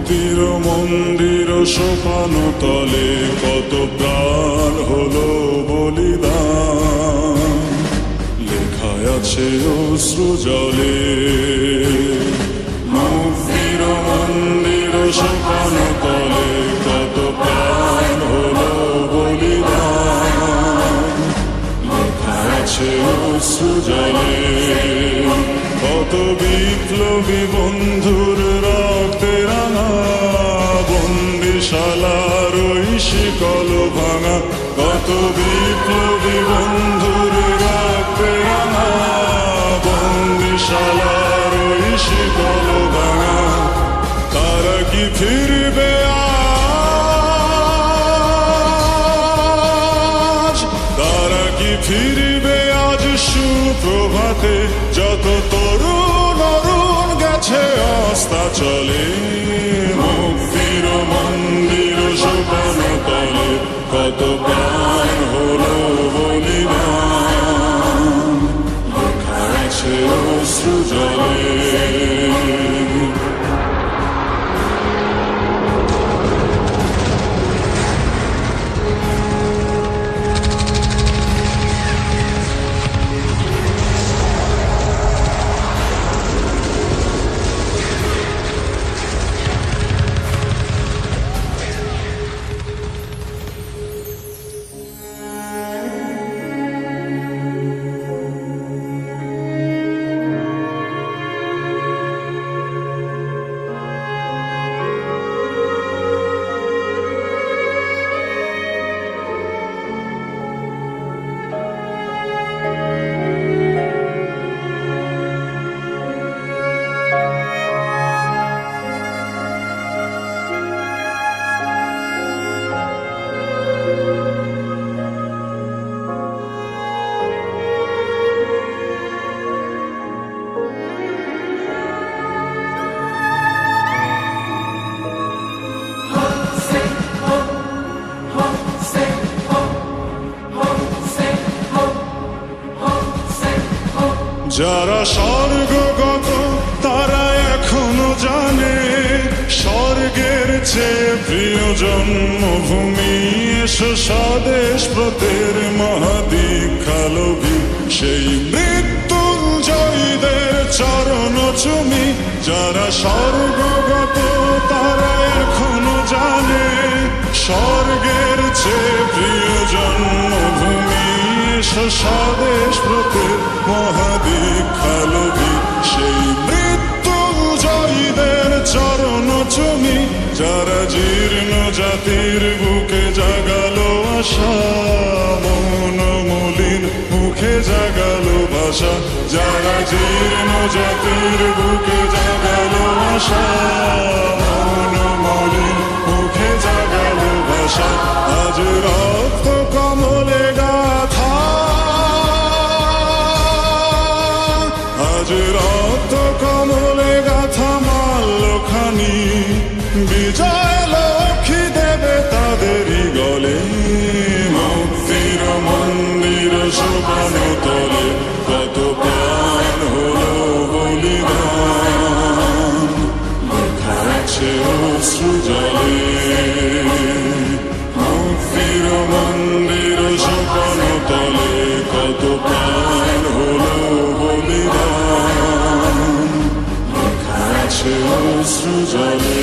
মুক্তির মন্দির সোপান তলে কত প্রাণ হলো বলিদান, লেখায় আছে অশ্রু জলে। মুক্তির মন্দির সোপান তলে কত প্রাণ হলো বলিদান, লেখায় আছে অশ্রু জলে। কত বিপ্লবী বন্ধুর রক্তে রাঙা, বন্দিশালার ওই শিকল ভাঙা। কত বিপ্লবী বন্ধুর রক্তে রাঙা, বন্দিশালার ওই শিকল ভাঙা। তারা কি ফিরবে আজ? তারা কি ফিরবে আজ সুপ্রভাতে? যত তরুণ অরুণ গেছে অস্তাচলে। মুক্তির মন্দির সোপান তলে কত প্রাণ হলো বলিদান, লেখা আছে অশ্রু জলে। যারা স্বর্গগত তারা এখনো জানে, স্বর্গের চেয়ে প্রিয় জন্মভূমি। এসো স্বদেশ ব্রতের মহাদীক্ষালোভী, সেই মৃত্যুঞ্জয়ীদের চরণ চুমি। যারা স্বর্গগত তারা এখনো জানে, স্বর্গের চেয়ে প্রিয় জন্মভূমি। এসো স্বদেশ ব্রতের মহাদীক্ষালোভী, সেই মৃত্যুঞ্জয়ীদের চরণ চুমি। যারা জীর্ণ জাতির বুকে জাগালো আশা, মন মলিন মুখে জাগালো ভাষা। যারা জীর্ণ জাতির বুকে জাগালো আশা, মন মলিন মুখে জাগালো ভাষা। আজ রক্ত কমলে গাথা, আজ রক্ত কমলে গাথা মাল্যখানি। বিজয় লক্ষ্মী দেবে তাদেরই গলে। মুক্তির মন্দির সোপান তলে কত প্রাণ হলো বলিদান, লেখা আছে অশ্রু জলে। মুক্তির মন্দির সোপান তলে কত প্রাণ হলো বলিদান, লেখা আছে অশ্রু জলে।